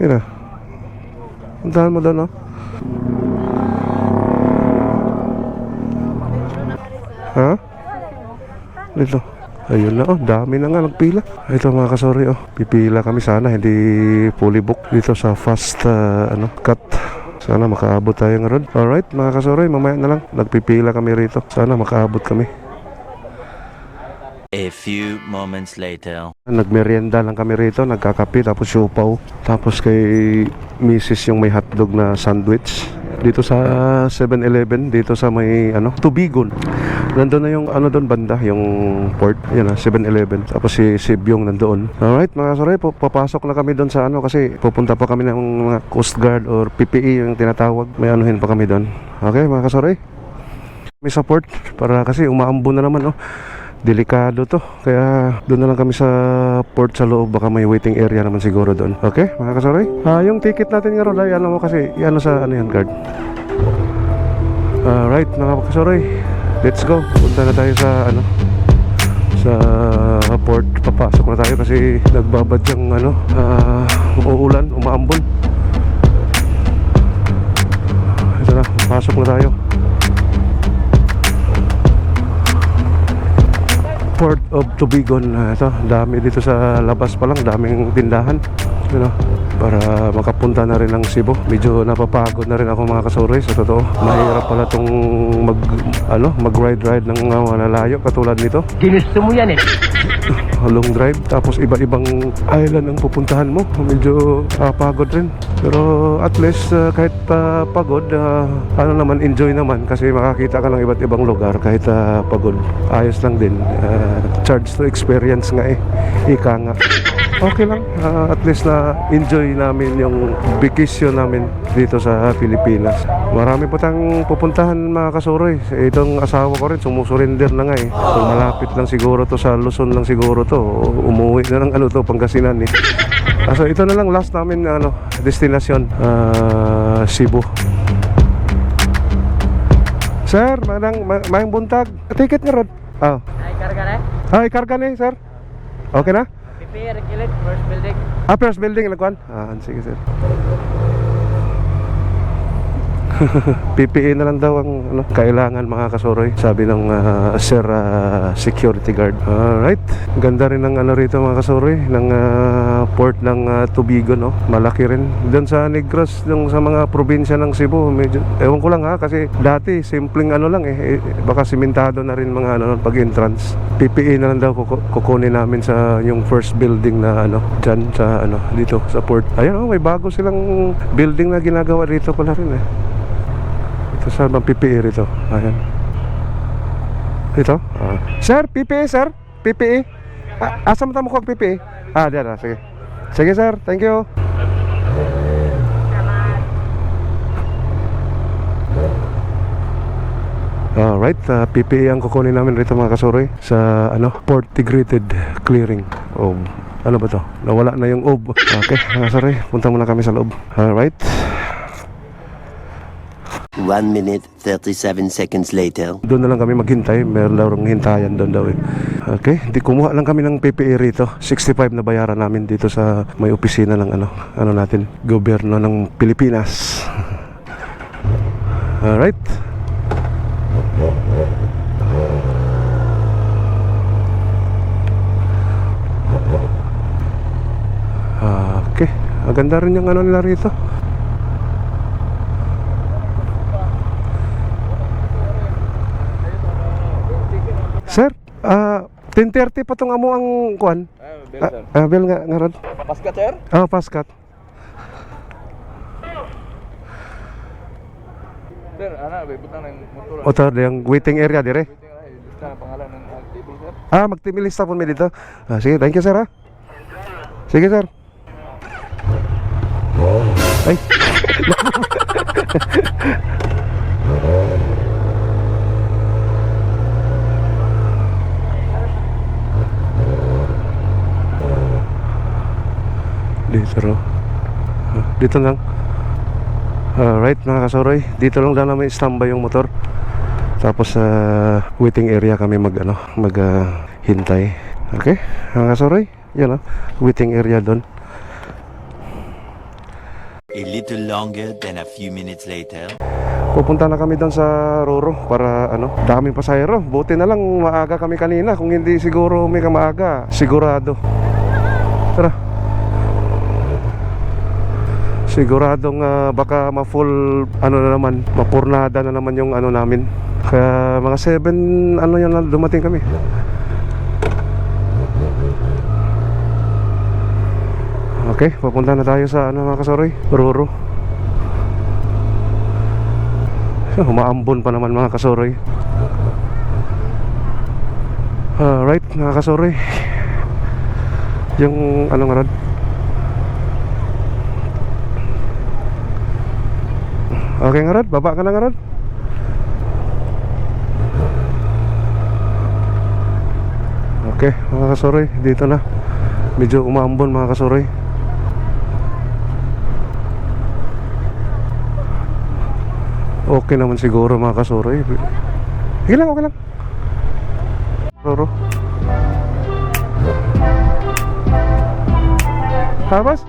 Yun na. Puntahan mo doon, oh. Ha? Dito. Ayun na, oh. Dami na nga nagpila. Ito mga kasorry, oh. Pipila kami sana. Hindi fully book dito sa fast cut. Sana makaabot tayo ng road. Alright mga kasorry, mamaya na lang. Nagpipila kami rito. Sana makaabot kami. A few moments later. Nagmerienda lang kami rito, nagkakape, tapos siopaw. Tapos kay Mrs. yung may hotdog na sandwich. Dito sa 7-Eleven, dito sa may Tubigon. Nandun na yung doon banda, yung port. Yan na, 7-Eleven. Tapos si Sibyong nandoon. Alright mga kasorry, papasok na kami doon sa kasi pupunta pa kami ng mga Coast Guard or PPE yung tinatawag. May anuhin pa kami doon. Okay mga kasorry, may support para kasi umaambon na naman, oh. Delikado to. Kaya doon na lang kami sa port sa loob. Baka may waiting area naman siguro doon. Okay, mga kasorry? Yung ticket natin nga ron ay mo kasi sa yan guard. Alright, mga kasorry, let's go. Punta na tayo sa sa port. Papasok na tayo kasi nagbabadyang uulan, umaambon. Ito na, pasok na tayo. Port of Tubigon. Ito, dami dito sa labas pa lang, daming tindahan, para makapunta na rin ng Cebu. Medyo napapagod na rin ako mga kasorry, sa totoo. Mahirap pala tong mag ride ng malalayo katulad nito. Ginusto mo yan eh. Long drive, tapos iba-ibang island ang pupuntahan mo. Medyo pagod rin. Pero at least kahit pagod, naman, enjoy naman kasi makakita ka ng iba't ibang lugar kahit pagod. Ayos lang din. Charge to experience nga ika nga. Okay lang, at least na enjoy namin yung vacation namin dito sa Pilipinas. Marami pa tayong pupuntahan mga kasorry. Itong asawa ko rin sumusurrender na nga Kung malapit lang siguro to sa Luzon lang siguro to, umuwi na ng Pangasinan So ito na lang last namin destination, Cebu. Sir, mayang buntag. Ticket nga rod. Ay, karga na? Ay, karga na sir. Okay na? Prepare, kilit, first building. First building nagkuhan? Sige sir. PPE na lang daw ang kailangan mga kasorry, sabi ng sir security guard. Alright, ganda rin ng rito mga kasorry, ng port ng Tubigon, malaki rin. Doon sa Negros, yung sa mga probinsya ng Cebu, medyo, ewan ko lang kasi dati simpleng lang baka simentado na rin mga pag entrance. PPE na lang daw kukunin namin sa yung first building na dyan sa dito sa port. Ayun, may bago silang building na ginagawa dito pala rin Ito saan bang PPE rito? Ayan. Ito? Sir, PPE sir? PPE? Asa mo tamo ko PPE? Diyan sige. Sige sir, thank you. Alright, PPE ang kukunin namin rito mga kasorry sa port integrated clearing. Ano ba to? Nawala na yung OB. Okay, mga kasorry, punta muna kami sa loob. Alright. 1 minute 37 seconds later. Doon na lang kami maghintay. Meron daw hintayan doon daw Okay, di kumuha lang kami ng PPE rito. 65 na bayaran namin dito sa may opisina ng natin, gobyerno ng Pilipinas. Alright. Okay, maganda rin yung nila rito. Sir, 10:30 pa tong amo ang kuan. Bel nga ron. Paskat, sir? Paskat. Sir, butang ng motor. Oto, yung waiting area dire. Lista na pangalan ng table, sir. Magtimilista po mi dito. Sige, thank you sir Sige sir. Ay. Dito lang. Alright mga kasorry, dito lang daw namin standby yung motor. Tapos waiting area kami hintay. Okay mga kasorry, yan waiting area doon. A little longer than a few minutes later. Pupunta na kami doon sa Roro para daming pasahero. Buti na lang maaga kami kanina. Kung hindi siguro may maaga, sigurado. Tara. Siguradong baka ma-full na naman, mapurnada na naman yung namin. Kaya mga 7 yan dumating kami. Okay, papunta na tayo sa mga kasoroy, Roro. Umaambon pa naman mga kasoroy. Right mga kasoroy. Yung nga rad. Okay nga rad, baba ka na nga rad. Okay mga kasoroy, dito na. Medyo umaambon mga kasoroy. Okay naman siguro mga kasoroy. Okay lang, okay lang. Roro. Tapos?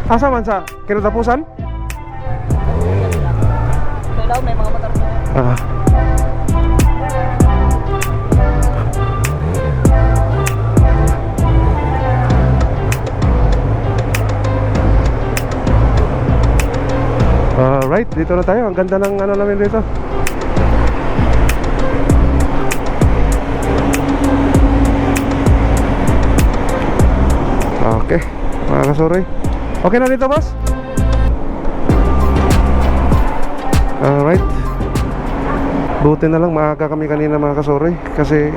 Asa man sa kinatapusan? Ito daw, may mga motor. Ah. Right, dito na tayo. Ang ganda ng namin dito. Okay, mga kasoroy. Okay na dito, boss? Alright. Buti na lang maaga kami kanina mga kasoroy. Kasi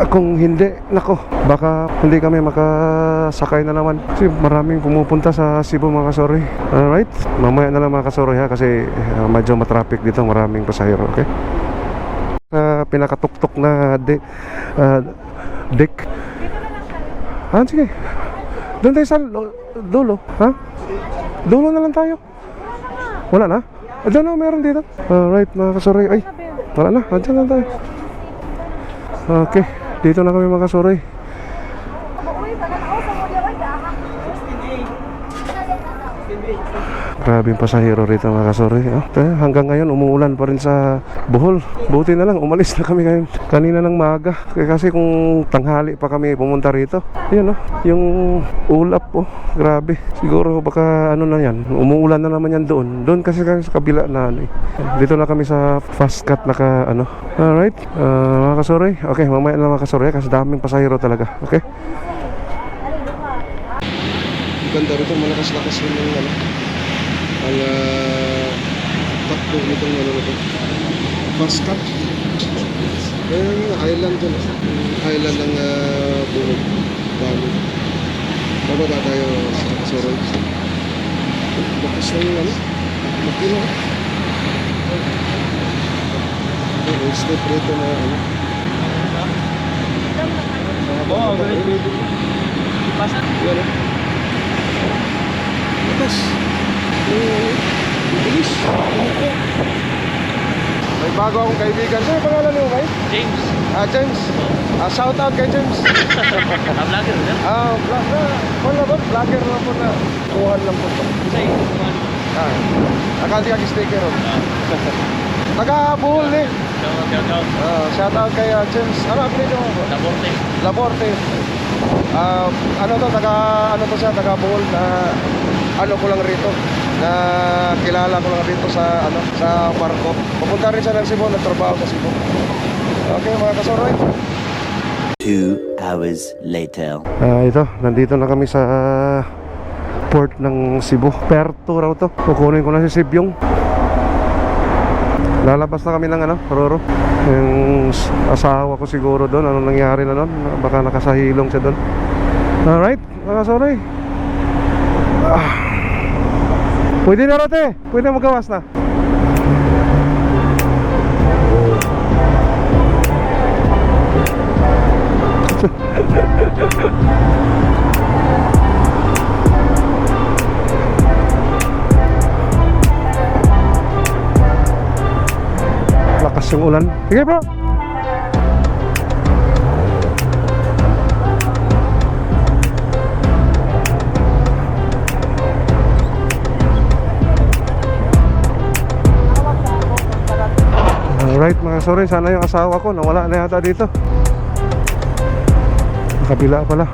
kung hindi, nako, baka hindi kami makasakay na naman. Kasi maraming pumupunta sa Cebu mga kasoroy. Alright, mamaya na lang mga kasoroy ha. Kasi medyo matraffic dito, maraming pasahero. Okay, pinakatuktok na deck. Sige, doon tayo sa dulo. Ha? Dulo na lang tayo. Wala na? Diyan na, meron dito. Alright mga kasoroy. Ay, wala na, diyan lang tayo. Okay, dito na kami mga kasoroy. Grabe yung pasahero rito mga kasoroy. Hanggang ngayon umuulan pa rin sa Bohol. Buti na lang umalis na kami ngayon. Kanina ng maaga. Kasi kung tanghali pa kami pumunta rito. Yun yung ulap grabe. Siguro baka na yan. Umuulan na naman yan doon. Doon kasi kami sa kabila na Dito na kami sa fast cut Alright, mga kasoroy. Okay, mamaya na mga kasoroy kasi daming pasahero talaga. Okay. Ganda rito, malakas-lakas rin yung ang takbo nitong ito. Fast cut. Island dyan. Island ng Buhog. Bababa tayo sa kasoroy. Bakas na yung makina. Step rito na Pasan? Bakas. Bilis. May bago akong kaibigan. Sino pangalan mo, Mike? James. James. Shout out kay James. Vlogger na? Vlogger lang po na. Kuhan lang po to. Say, Nakati kang sticker. Taga-Bohol eh. Shout out kay James. Ano apelido mo? Laborte. Taga-Bohol na ko lang rito. Na kilala ko lang dito sa barko. Pupunta rin siya ng Cebu, nagtrabaho sa Cebu. Okay mga kasoroy. 2 hours later. Ito, nandito na kami sa port ng Cebu. Perto raw to. Kukunin ko na si Sibyong. Lalabas na kami ng Roro. Yung asawa ko siguro doon. Anong nangyari na doon? Baka nakasahilong siya doon. Alright, mga kasoroy. Pwede na rote. Pwede magawas na. Lakas yung ulan. Sige bro. Alright mga kasuri, sana yung asawa ko nawala na yata dito. Kabila pala.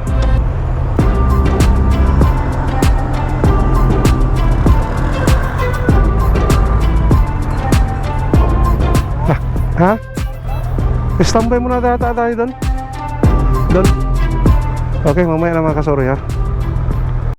Ha? Standby muna tayo doon. Okay, mamaya na mga kasuri ha.